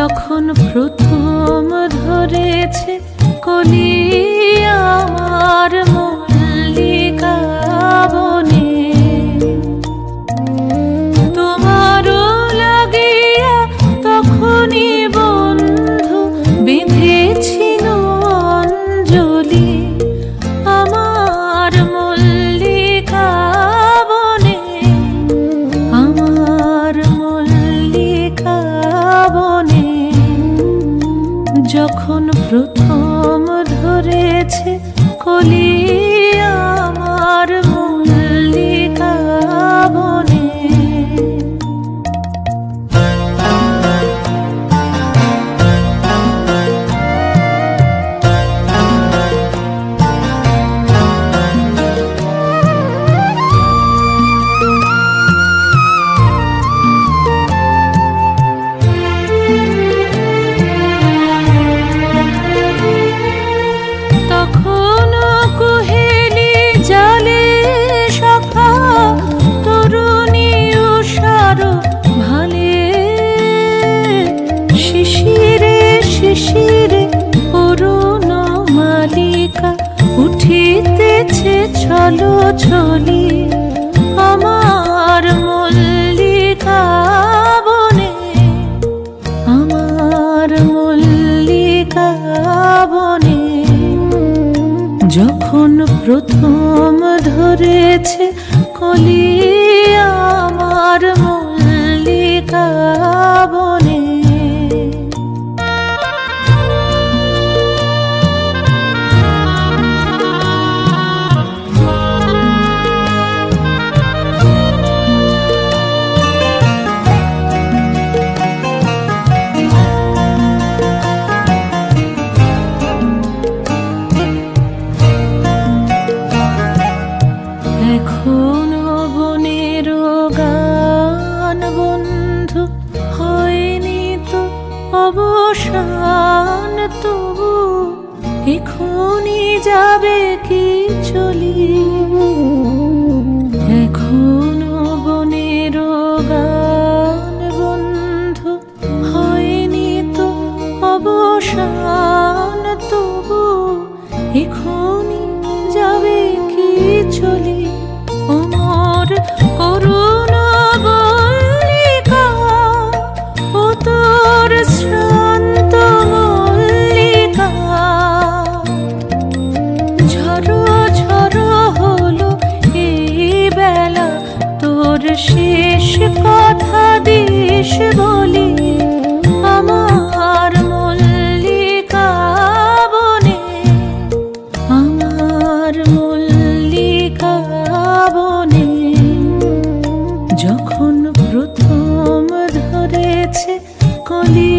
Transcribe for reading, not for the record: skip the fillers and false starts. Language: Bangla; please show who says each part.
Speaker 1: যখন প্রথম ধরেছে কলি আমার মল্লিকা বনে, তোমারও লাগিয়া তখনই বন্ধু বেঁধেছিল অঞ্জলি আমার মল্লিকা বনে, আমার মল্লিকা বনে। যখন প্রথম ধরেছে কলি আমার মল্লিকা বনে। শিশিরে অরুণ মালিকা উঠিতেছে ছলো ছলি আমার মল্লিকা বনে, আমার মল্লিকা বনে। যখন প্রথম ধরেছে কলি আমার মল্লিকা বনে। এখনো বনের গান বন্ধু হয়নি তো অবসান, তবু এখনই যাবে কি চলি। এখনো বনের গান বন্ধু হয়নি তো অবসান, তবু এখনই যাবে কি চলি। ওমর করুণ মল্লিকা ও তোর শ্রান্ত মল্লিকা, ঝড়ো ঝড়ো হলো এই বেলা তোর শেষ কথা দিস বলি আমার মল্লিকা বনে, আমার মল্লিকা বনে। যখন প্রথম ধরেছে কলি